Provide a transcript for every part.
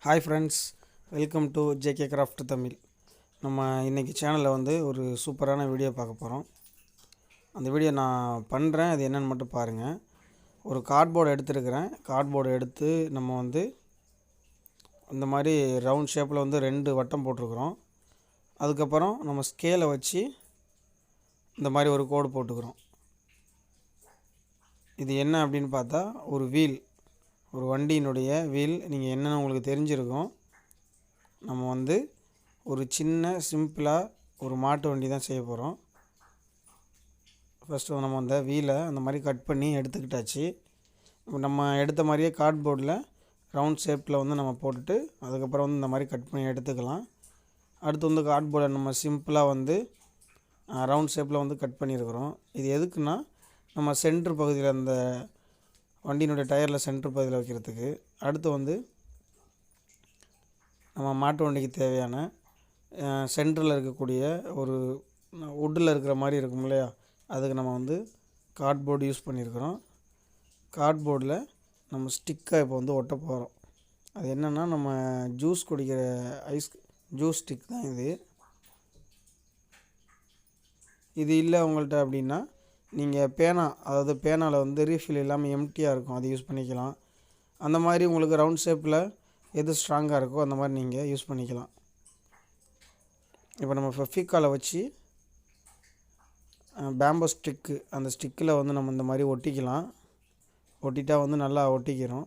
Hi friends, welcome to JK craft Tamil. நம்ம இன்றைக்கி சேனலில் வந்து ஒரு சூப்பரான வீடியோ பார்க்க போகிறோம். அந்த வீடியோ நான் பண்ணுறேன், அது என்னென்னு மட்டும் பாருங்கள். ஒரு கார்ட்போர்டு எடுத்துருக்கிறேன். கார்ட்போர்டு எடுத்து நம்ம வந்து இந்த மாதிரி ரவுண்ட் ஷேப்பில் வந்து 2 வட்டம் போட்டிருக்கிறோம். அதுக்கப்புறம் நம்ம ஸ்கேலை வச்சு இந்த மாதிரி ஒரு கோடு போட்டுக்கிறோம். இது என்ன அப்படின்னு பார்த்தா ஒரு வீல், ஒரு வண்டியினுடைய வீல். நீங்கள் என்னென்னு உங்களுக்கு தெரிஞ்சிருக்கும். நம்ம வந்து ஒரு சின்ன சிம்பிளாக ஒரு மாட்டு வண்டி தான் செய்ய போகிறோம். ஃபஸ்ட்டு நம்ம அந்த வீலை அந்த மாதிரி கட் பண்ணி எடுத்துக்கிட்டாச்சு. நம்ம எடுத்த மாதிரியே கார்ட்போர்டில் ரவுண்ட் ஷேப்பில் வந்து நம்ம போட்டுட்டு அதுக்கப்புறம் வந்து இந்த மாதிரி கட் பண்ணி எடுத்துக்கலாம். அடுத்து வந்து கார்ட்போர்டை நம்ம சிம்பிளாக வந்து ரவுண்ட் ஷேப்பில் வந்து கட் பண்ணியிருக்கிறோம். இது எதுக்குன்னா நம்ம சென்ட்ரு பகுதியில் அந்த வண்டியினுடைய டயரில் சென்ட்ரு பகுதியில் வைக்கிறதுக்கு. அடுத்து வந்து நம்ம மாட்டு வண்டிக்கு தேவையான சென்டரில் இருக்கக்கூடிய ஒரு வுட்டில் இருக்கிற மாதிரி இருக்கும் இல்லையா, அதுக்கு நம்ம வந்து கார்ட்போர்டு யூஸ் பண்ணியிருக்கிறோம். கார்ட்போர்டில் நம்ம ஸ்டிக்காக இப்போ வந்து ஒட்ட போகிறோம். அது என்னென்னா நம்ம ஜூஸ் குடிக்கிற ஜூஸ் ஸ்டிக் தான் இது. இது இல்லை உங்கள்கிட்ட அப்படின்னா நீங்கள் பேனா, அதாவது பேனாவில் வந்து ரீஃபில் இல்லாமல் எம்டியாக இருக்கும், அது யூஸ் பண்ணிக்கலாம். அந்த மாதிரி உங்களுக்கு ரவுண்ட் ஷேப்பில் எது ஸ்ட்ராங்காக இருக்கோ அந்த மாதிரி நீங்கள் யூஸ் பண்ணிக்கலாம். இப்போ நம்ம ஃபெஃபிகாலை வச்சு பேம்போ ஸ்டிக்கு, அந்த ஸ்டிக்கில் வந்து நம்ம இந்த மாதிரி ஒட்டிக்கலாம். ஒட்டிட்டா வந்து நல்லா ஒட்டிக்கிறோம்.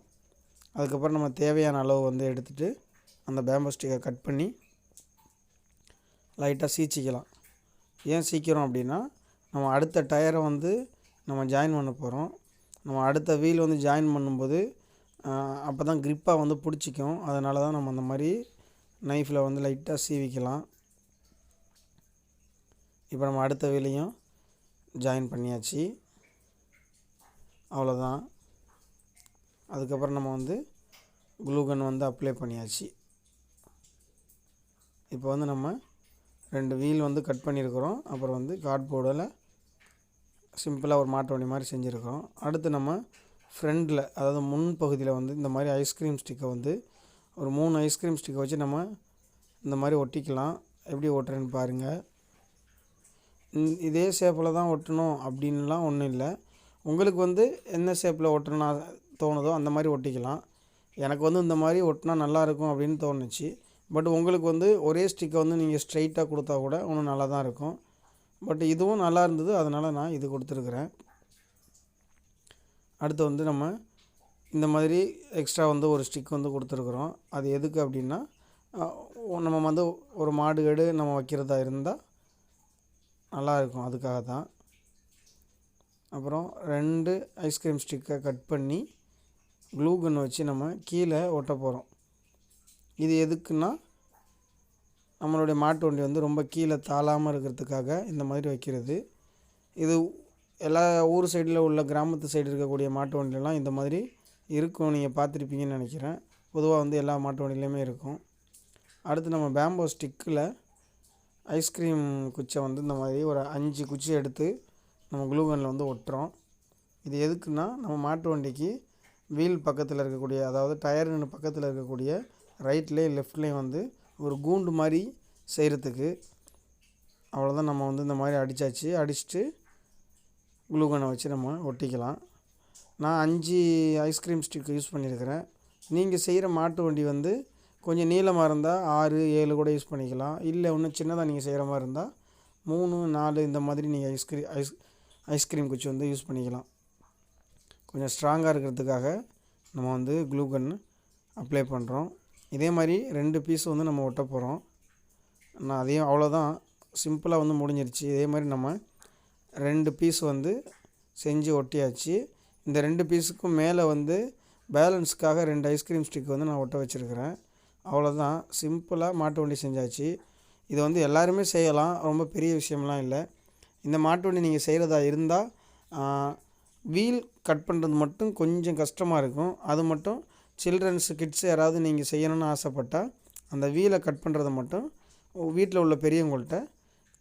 அதுக்கப்புறம் நம்ம தேவையான அளவு வந்து எடுத்துகிட்டு அந்த பேம்போ ஸ்டிக்கை கட் பண்ணி லைட்டாக சீச்சிக்கலாம். ஏன் சீக்கிரம் அப்படின்னா நம்ம அடுத்த டயரை வந்து நம்ம ஜாயின் பண்ண போகிறோம். நம்ம அடுத்த வீல் வந்து ஜாயின் பண்ணும்போது அப்போ தான் க்ரிப்பாக வந்து பிடிச்சிக்கும். அதனால தான் நம்ம அந்த மாதிரி நைஃப்பில் வந்து லைட்டாக சீவிக்கலாம். இப்போ நம்ம அடுத்த வீலையும் ஜாயின் பண்ணியாச்சு. அவ்வளோதான். அதுக்கப்புறம் நம்ம வந்து க்ளூகன் வந்து அப்ளை பண்ணியாச்சு. இப்போ வந்து நம்ம 2 வீல் வந்து கட் பண்ணியிருக்கிறோம். அப்புறம் வந்து கார்ட்போர்டில் சிம்பிளாக ஒரு மாட்டு வண்டி மாதிரி செஞ்சுருக்கிறோம். அடுத்து நம்ம ஃப்ரண்டில், அதாவது முன் பகுதியில் வந்து இந்த மாதிரி ஐஸ்கிரீம் ஸ்டிக்கை வந்து ஒரு 3 ஐஸ்கிரீம் ஸ்டிக்கை வச்சு நம்ம இந்த மாதிரி ஒட்டிக்கலாம். எப்படி ஒட்டுறேன்னு பாருங்கள். இதே ஷேப்பில் தான் ஒட்டணும் அப்படின்லாம் ஒன்றும் இல்லை. உங்களுக்கு வந்து என்ன ஷேப்பில் ஒட்டணும்னு தோணுதோ அந்த மாதிரி ஒட்டிக்கலாம். எனக்கு வந்து இந்த மாதிரி ஒட்டினா நல்லாயிருக்கும் அப்படின்னு தோணுச்சு. பட் உங்களுக்கு வந்து ஒரே ஸ்டிக்கை வந்து நீங்கள் ஸ்ட்ரைட்டாக கொடுத்தா கூட இன்னும் நல்லா தான் இருக்கும். பட் இதுவும் நல்லா இருந்தது, அதனால் நான் இது கொடுத்துருக்குறேன். அடுத்து வந்து நம்ம இந்த மாதிரி எக்ஸ்ட்ரா வந்து ஒரு ஸ்டிக் வந்து கொடுத்துருக்குறோம். அது எதுக்கு அப்படின்னா நம்ம வந்து ஒரு மாடு நம்ம வைக்கிறதா இருந்தால் நல்லாயிருக்கும், அதுக்காக தான். அப்புறம் 2 ஐஸ்கிரீம் ஸ்டிக்கை கட் பண்ணி க்ளூகன் வச்சு நம்ம கீழே ஒட்ட போகிறோம். இது எதுக்குன்னா நம்மளுடைய மாட்டு வண்டி வந்து ரொம்ப கீழே தாழாமல் இருக்கிறதுக்காக இந்த மாதிரி வைக்கிறது. இது எல்லா ஊர் சைடில் உள்ள கிராமத்து சைடு இருக்கக்கூடிய மாட்டு வண்டிலலாம் இந்த மாதிரி இருக்கும், நீங்கள் பார்த்துருப்பீங்கன்னு நினைக்கிறேன். பொதுவாக வந்து எல்லா மாட்டு வண்டிலையுமே இருக்கும். அடுத்து நம்ம பேம்போ ஸ்டிக்கில் ஐஸ்கிரீம் குச்சை வந்து இந்த மாதிரி ஒரு 5 குச்சி எடுத்து நம்ம க்ளூகனில் வந்து ஒட்டுறோம். இது எதுக்குன்னா நம்ம மாட்டு வண்டிக்கு வீல் பக்கத்தில் இருக்கக்கூடிய, அதாவது டயர்னு பக்கத்தில் இருக்கக்கூடிய ரைட்லேயும் லெஃப்ட்லேயும் வந்து ஒரு கூண்டு மாதிரி செய்கிறதுக்கு. அவ்வளோதான். நம்ம வந்து இந்த மாதிரி அடிச்சுட்டு க்ளூகனை வச்சு நம்ம ஒட்டிக்கலாம். நான் 5 ஐஸ்கிரீம் ஸ்டிக் யூஸ் பண்ணியிருக்கிறேன். நீங்கள் செய்கிற மாட்டு வண்டி வந்து கொஞ்சம் நீளமாக இருந்தால் 6, 7 கூட யூஸ் பண்ணிக்கலாம். இல்லை இன்னும் சின்னதாக நீங்கள் செய்கிற மாதிரி இருந்தால் 3, 4 இந்த மாதிரி நீங்கள் ஐஸ்கிரீம் குச்சி வந்து யூஸ் பண்ணிக்கலாம். கொஞ்சம் ஸ்ட்ராங்காக இருக்கிறதுக்காக நம்ம வந்து க்ளூகன் அப்ளை பண்ணுறோம். இதே மாதிரி 2 பீஸ் வந்து நம்ம ஒட்ட போகிறோம். நான் அதையும் அவ்வளோதான், சிம்பிளாக வந்து முடிஞ்சிருச்சு. இதே மாதிரி நம்ம 2 பீஸ் வந்து செஞ்சு ஒட்டியாச்சு. இந்த 2 பீஸுக்கும் மேலே வந்து பேலன்ஸுக்காக 2 ஐஸ்கிரீம் ஸ்டிக் வந்து நான் ஒட்ட வச்சுருக்கிறேன். அவ்வளோதான், சிம்பிளாக மாட்டு வண்டி செஞ்சாச்சு. இது வந்து எல்லாருமே செய்யலாம், ரொம்ப பெரிய விஷயம்லாம் இல்லை. இந்த மாட்டு வண்டி நீங்கள் செய்கிறதா இருந்தால் வீல் கட் பண்ணுறது மட்டும் கொஞ்சம் கஷ்டமாக இருக்கும். அது மட்டும் சில்ட்ரன்ஸு, கிட்ஸு யாராவது நீங்கள் செய்யணும்னு ஆசைப்பட்டால் அந்த வீலை கட் பண்ணுறதை மட்டும் வீட்டில் உள்ள பெரியவங்கள்ட்ட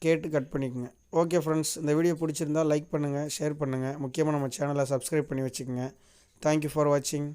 கேட்டு கட் பண்ணிக்கோங்க. ஓகே ஃப்ரெண்ட்ஸ், இந்த வீடியோ பிடிச்சிருந்தால் லைக் பண்ணுங்கள், ஷேர் பண்ணுங்கள். முக்கியமாக நம்ம சேனலை சப்ஸ்கிரைப் பண்ணி வச்சுக்கோங்க. தேங்க்யூ ஃபார் வாட்சிங்.